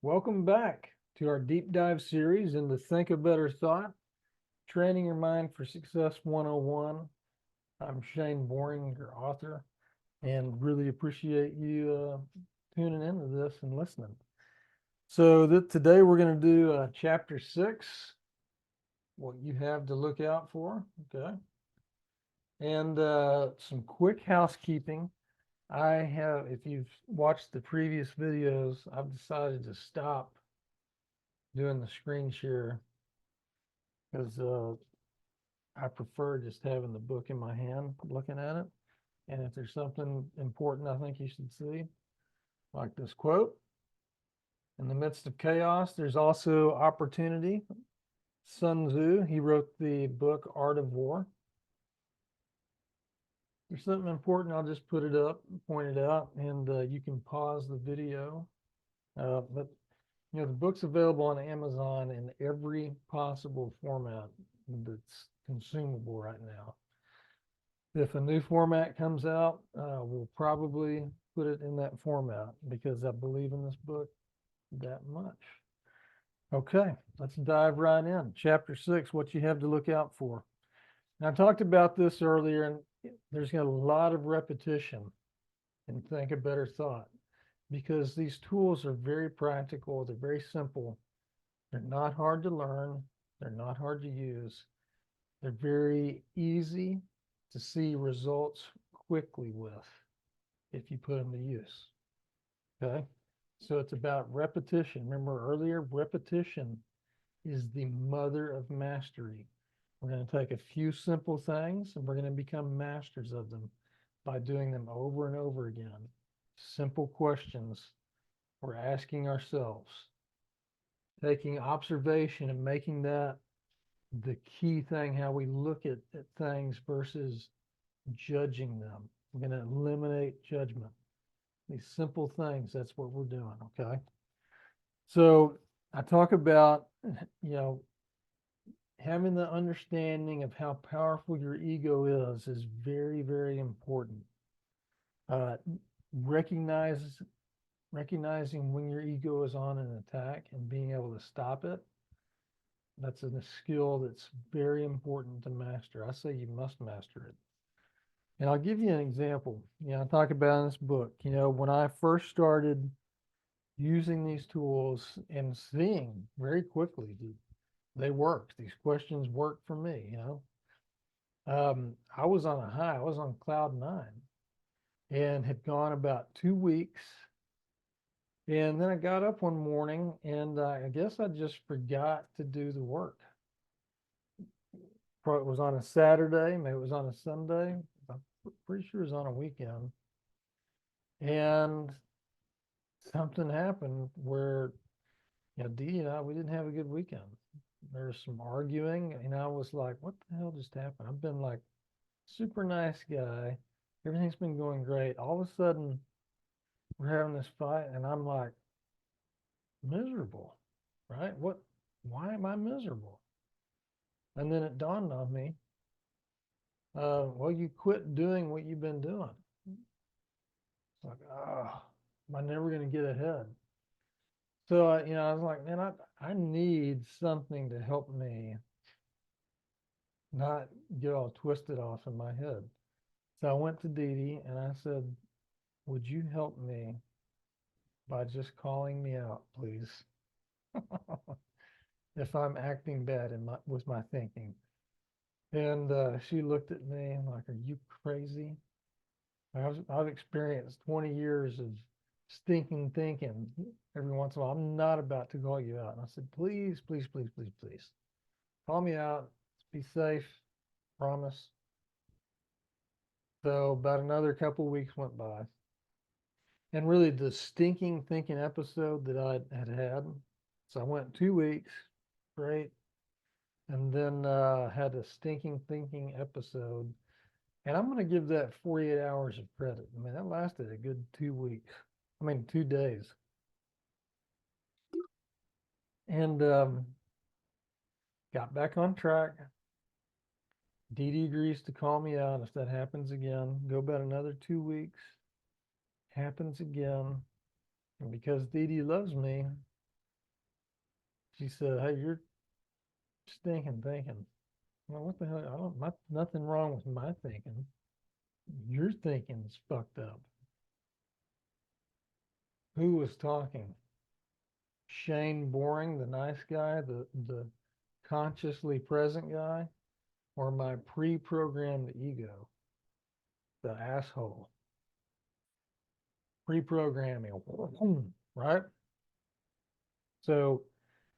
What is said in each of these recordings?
Welcome back to our deep dive series into Think a Better Thought, Training Your Mind for Success 101. I'm Shane Boring, your author, and really appreciate you tuning into this and listening. So today we're going to do chapter 6, what you have to look out for, okay? And some quick housekeeping. If you've watched the previous videos, I've decided to stop doing the screen share because I prefer just having the book in my hand, looking at it. And if there's something important I think you should see, like this quote, in the midst of chaos, there's also opportunity. Sun Tzu, he wrote the book Art of War. If there's something important, I'll just put it up, point it out, and you can pause the video. But the book's available on Amazon in every possible format that's consumable right now. If a new format comes out, we'll probably put it in that format because I believe in this book that much. Okay, let's dive right in. Chapter 6, what you have to look out for. Now, I talked about this earlier, and there's a lot of repetition and Think a Better Thought because these tools are very practical, they're very simple, they're not hard to learn, they're not hard to use, they're very easy to see results quickly with if you put them to use. Okay. So it's about repetition. Remember earlier, repetition is the mother of mastery. We're going to take a few simple things and we're going to become masters of them by doing them over and over again. Simple questions we're asking ourselves, taking observation and making that the key thing, how we look at things versus judging them. We're going to eliminate judgment. These simple things, that's what we're doing, okay? So I talk about, having the understanding of how powerful your ego is very, very important. Uh, recognize, recognizing when your ego is on an attack and being able to stop it, that's a skill that's very important to master. I say you must master it. And I'll give you an example. I talk about in this book, when I first started using these tools and seeing very quickly that they worked. These questions worked for me. I was on a high. I was on cloud 9 and had gone about 2 weeks. And then I got up one morning and I guess I just forgot to do the work. It was on a Saturday, maybe it was on a Sunday. I'm pretty sure it was on a weekend. And something happened where, Dee and I, we didn't have a good weekend. There was some arguing, and I was like, what the hell just happened? I've been like super nice guy. Everything's been going great. All of a sudden, we're having this fight, and I'm like miserable, right? Why am I miserable? And then it dawned on me, well, you quit doing what you've been doing. It's like, oh, am I never going to get ahead? So, I was like, man, I need something to help me not get all twisted off in my head. So I went to Dee Dee and I said, would you help me by just calling me out, please? If I'm acting bad with my thinking. And she looked at me and like, are you crazy? I've experienced 20 years of stinking thinking every once in a while. I'm not about to call you out. And I said, please, please, please, please, please call me out. Be safe. Promise. So about another couple of weeks went by. And really the stinking thinking episode that I had. So I went 2 weeks straight and then had a stinking thinking episode. And I'm going to give that 48 hours of credit. I mean, that lasted a good 2 weeks. I mean, 2 days. And got back on track. Dee Dee agrees to call me out if that happens again. Go about another 2 weeks. Happens again. And because Dee Dee loves me, She said, "Hey, you're stinking thinking." Well, what the hell? Nothing wrong with my thinking. Your thinking's fucked up. Who was talking? Shane Boring, the nice guy, the consciously present guy, or my pre-programmed ego, the asshole? Pre-programming, right? So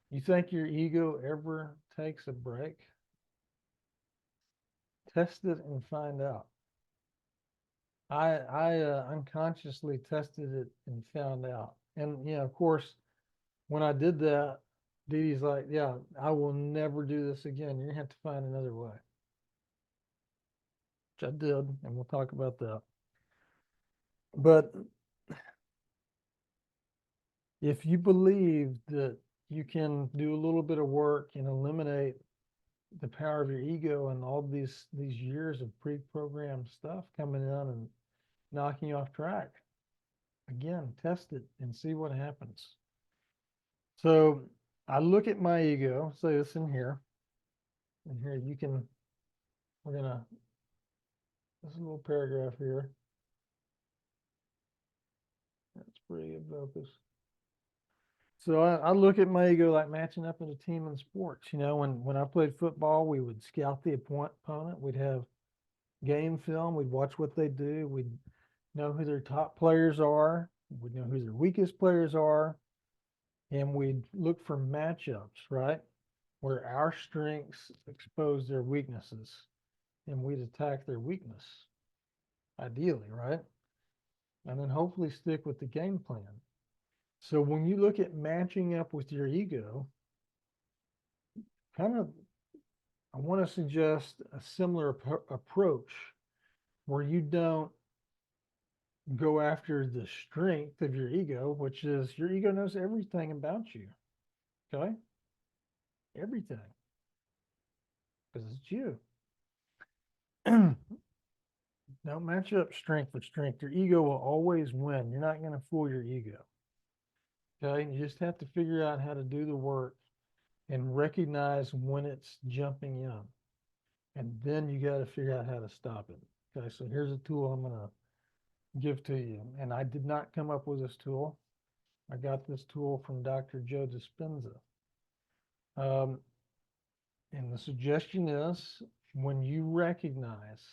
you think your ego ever takes a break? Test it and find out. I unconsciously tested it and found out. And yeah, of course, when I did that, Dee Dee's like, "Yeah, I will never do this again. You're gonna have to find another way." Which I did, and we'll talk about that. But if you believe that you can do a little bit of work and eliminate the power of your ego and all these years of pre-programmed stuff coming in and knocking you off track, again, test it and see what happens. So I look at my ego, say this in here, and here you can, we're gonna, this little paragraph here. That's pretty good focus. So I look at my ego like matching up in a team in sports. You know, when I played football, we would scout the opponent. We'd have game film. We'd watch what they do. We'd know who their top players are. We'd know who their weakest players are. And we'd look for matchups, right? Where our strengths expose their weaknesses. And we'd attack their weakness, ideally, right? And then hopefully stick with the game plan. So when you look at matching up with your ego, kind of, I want to suggest a similar approach where you don't go after the strength of your ego, which is your ego knows everything about you. Okay? Everything. Because it's you. Don't match up strength with strength. Your ego will always win. You're not going to fool your ego. Okay? You just have to figure out how to do the work and recognize when it's jumping in. And then you got to figure out how to stop it. Okay, so here's a tool I'm going to give to you. And I did not come up with this tool. I got this tool from Dr. Joe Dispenza. And the suggestion is when you recognize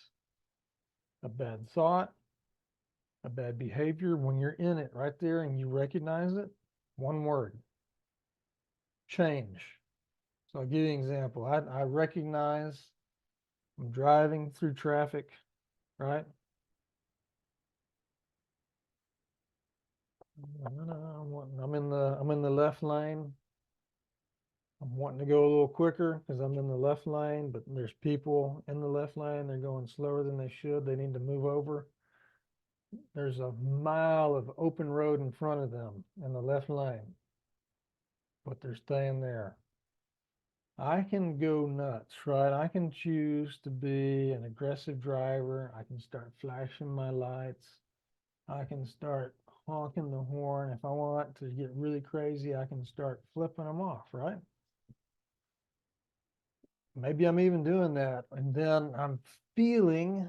a bad thought, a bad behavior, when you're in it right there and you recognize it, one word, change. So I'll give you an example. I recognize I'm driving through traffic, right? I'm in the left lane. I'm wanting to go a little quicker because I'm in the left lane, but there's people in the left lane. They're going slower than they should. They need to move over. There's a mile of open road in front of them in the left lane, but they're staying there. I can go nuts, right? I can choose to be an aggressive driver. I can start flashing my lights. I can start honking the horn. If I want to get really crazy, I can start flipping them off, right? Maybe I'm even doing that. And then I'm feeling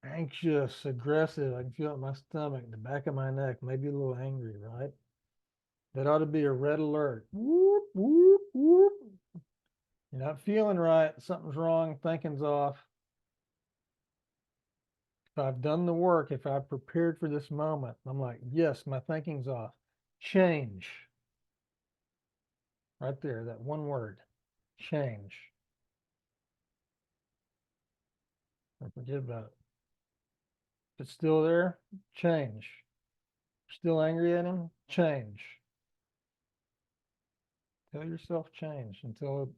anxious, aggressive. I can feel it in my stomach, the back of my neck, maybe a little angry, right? That ought to be a red alert. Whoop, whoop, whoop. You're not feeling right. Something's wrong. Thinking's off. If I've done the work, if I've prepared for this moment, I'm like, yes, my thinking's off. Change. Right there, that one word, change. Don't forget about it. If it's still there, change. Still angry at him, change. Tell yourself change until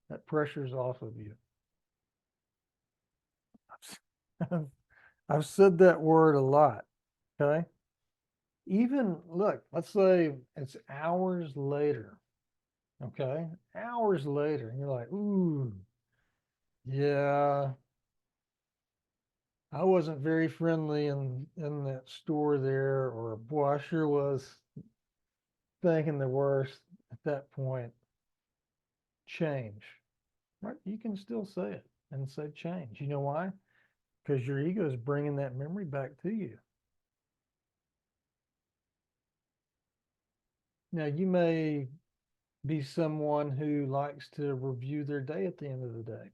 that pressure's off of you. I've said that word a lot, okay? Even, look, let's say it's hours later, okay? Hours later, and you're like, ooh, yeah, I wasn't very friendly in that store there, or boy, I sure was thinking the worst at that point, change, right? You can still say it and say change. You know why? Because your ego is bringing that memory back to you. Now, you may be someone who likes to review their day at the end of the day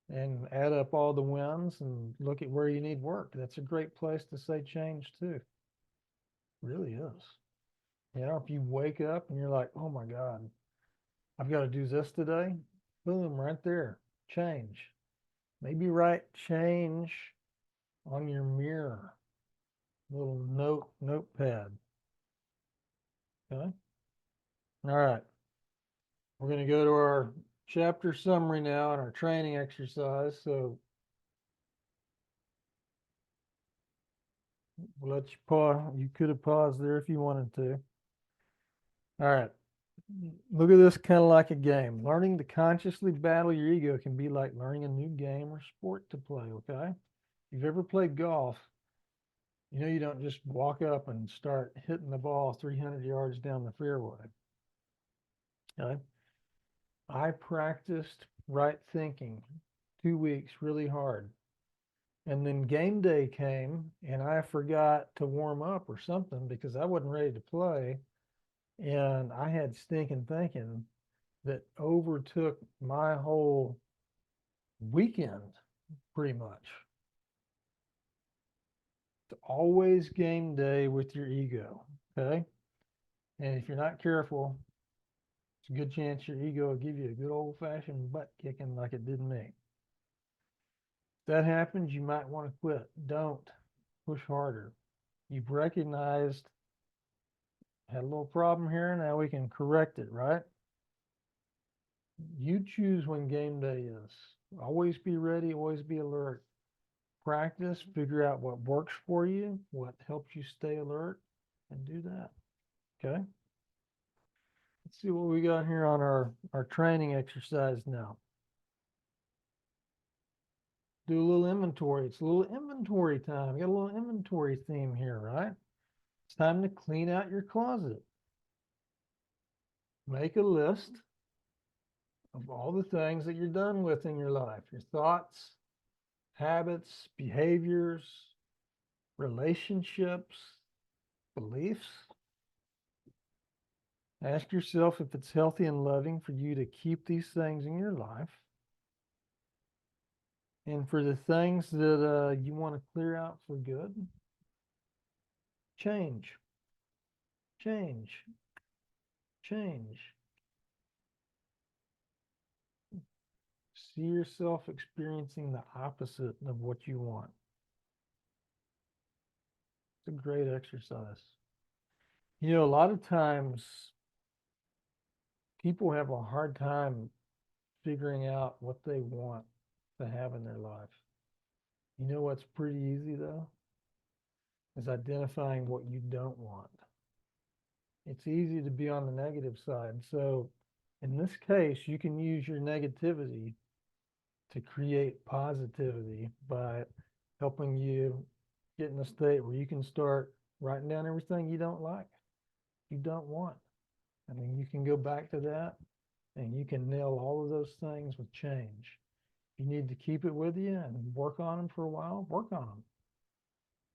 and add up all the wins and look at where you need work. That's a great place to say change too. It really is. You know, if you wake up and you're like, oh my God, I've got to do this today, boom, right there, change. Maybe write change on your mirror, little notepad. Okay. All right. We're going to go to our chapter summary now and our training exercise. So we'll let you pause. You could have paused there if you wanted to. All right. Look at this kind of like a game. Learning to consciously battle your ego can be like learning a new game or sport to play. Okay. If you've ever played golf, you know you don't just walk up and start hitting the ball 300 yards down the fairway. Okay. I practiced right thinking 2 weeks really hard. And then game day came and I forgot to warm up or something because I wasn't ready to play. And I had stinking thinking that overtook my whole weekend pretty much. It's always game day with your ego. Okay. And if you're not careful, it's a good chance your ego will give you a good old fashioned butt kicking like it did me. If that happens, you might want to quit. Don't push harder. You've recognized had a little problem here. Now we can correct it, right? You choose when game day is. Always be ready, always be alert. Practice, figure out what works for you, what helps you stay alert, and do that. Okay. Let's see what we got here on our training exercise now. Do a little inventory. It's a little inventory time. We got a little inventory theme here, right? It's time to clean out your closet. Make a list of all the things that you're done with in your life, your thoughts, habits, behaviors, relationships, beliefs. Ask yourself if it's healthy and loving for you to keep these things in your life. And for the things that you want to clear out for good, change, change, change. See yourself experiencing the opposite of what you want. It's a great exercise. You know, a lot of times people have a hard time figuring out what they want to have in their life. You know what's pretty easy though? Is identifying what you don't want. It's easy to be on the negative side. So in this case, you can use your negativity to create positivity by helping you get in a state where you can start writing down everything you don't like, you don't want. I mean, you can go back to that and you can nail all of those things with change. If you need to keep it with you and work on them for a while, work on them.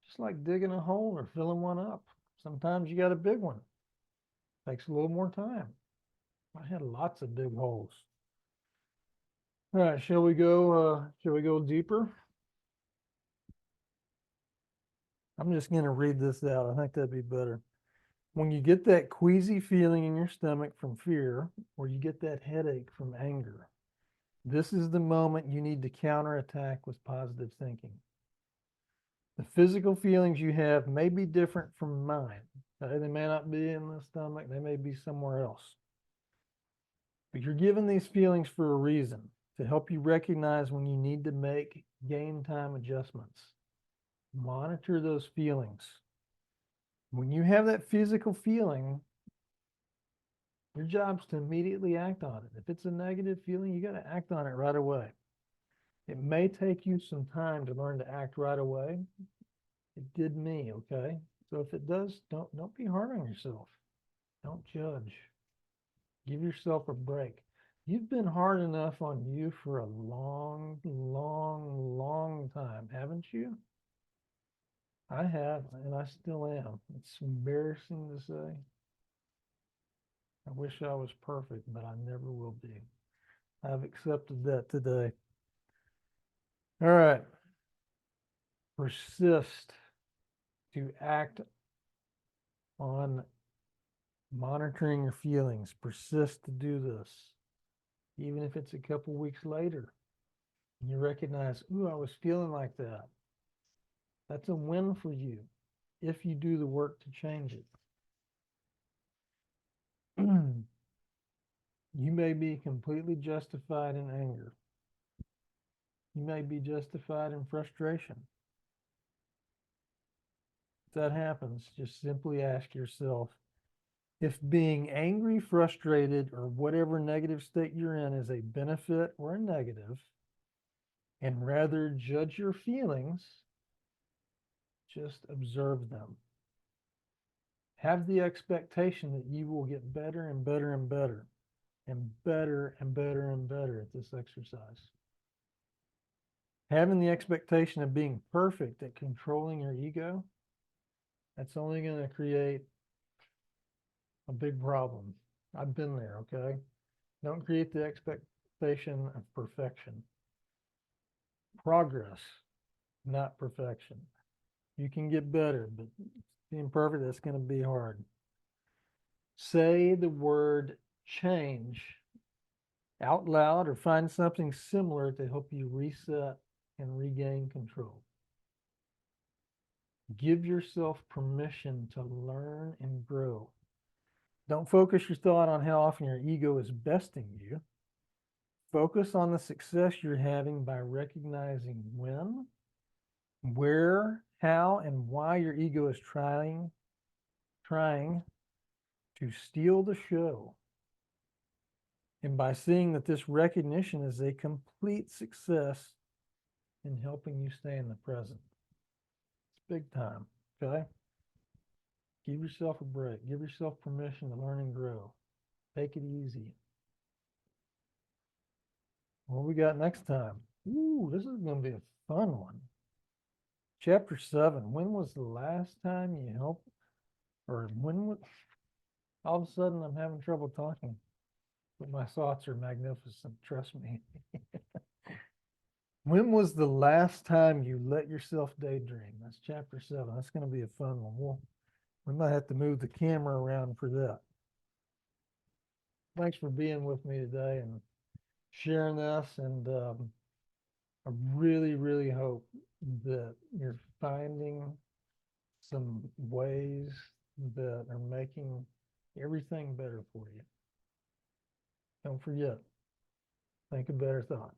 Just like digging a hole or filling one up. Sometimes you got a big one. Takes a little more time. I had lots of big holes. All right, shall we go deeper? I'm just going to read this out. I think that'd be better. When you get that queasy feeling in your stomach from fear, or you get that headache from anger, this is the moment you need to counterattack with positive thinking. The physical feelings you have may be different from mine. Okay? They may not be in the stomach, they may be somewhere else. But you're given these feelings for a reason, to help you recognize when you need to make game time adjustments. Monitor those feelings. When you have that physical feeling, your job's to immediately act on it. If it's a negative feeling, you got to act on it right away. It may take you some time to learn to act right away. It did me, okay? So if it does, don't be hard on yourself. Don't judge. Give yourself a break. You've been hard enough on you for a long, long, long time, haven't you? I have, and I still am. It's embarrassing to say. I wish I was perfect, but I never will be. I've accepted that today. All right. Persist to act on monitoring your feelings. Persist to do this, even if it's a couple weeks later. And you recognize, ooh, I was feeling like that. That's a win for you if you do the work to change it. You may be completely justified in anger. You may be justified in frustration. If that happens, just simply ask yourself, if being angry, frustrated, or whatever negative state you're in is a benefit or a negative, and rather judge your feelings, just observe them. Have the expectation that you will get better and better and better and better and better and better at this exercise. Having the expectation of being perfect at controlling your ego, that's only going to create a big problem. I've been there, okay? Don't create the expectation of perfection. Progress, not perfection. You can get better, but being perfect, that's going to be hard. Say the word change out loud or find something similar to help you reset and regain control. Give yourself permission to learn and grow. Don't focus your thought on how often your ego is besting you. Focus on the success you're having by recognizing when, where, how, and why your ego is trying to steal the show. And by seeing that this recognition is a complete success in helping you stay in the present. It's big time, okay? Give yourself a break. Give yourself permission to learn and grow. Take it easy. What we got next time? Ooh, this is going to be a fun one. Chapter 7. When was the last time you helped? Or when was... All of a sudden, I'm having trouble talking. But my thoughts are magnificent. Trust me. When was the last time you let yourself daydream? That's chapter 7. That's going to be a fun one. We might have to move the camera around for that. Thanks for being with me today and sharing this. And I really, really hope that you're finding some ways that are making everything better for you. Don't forget, think a better thought.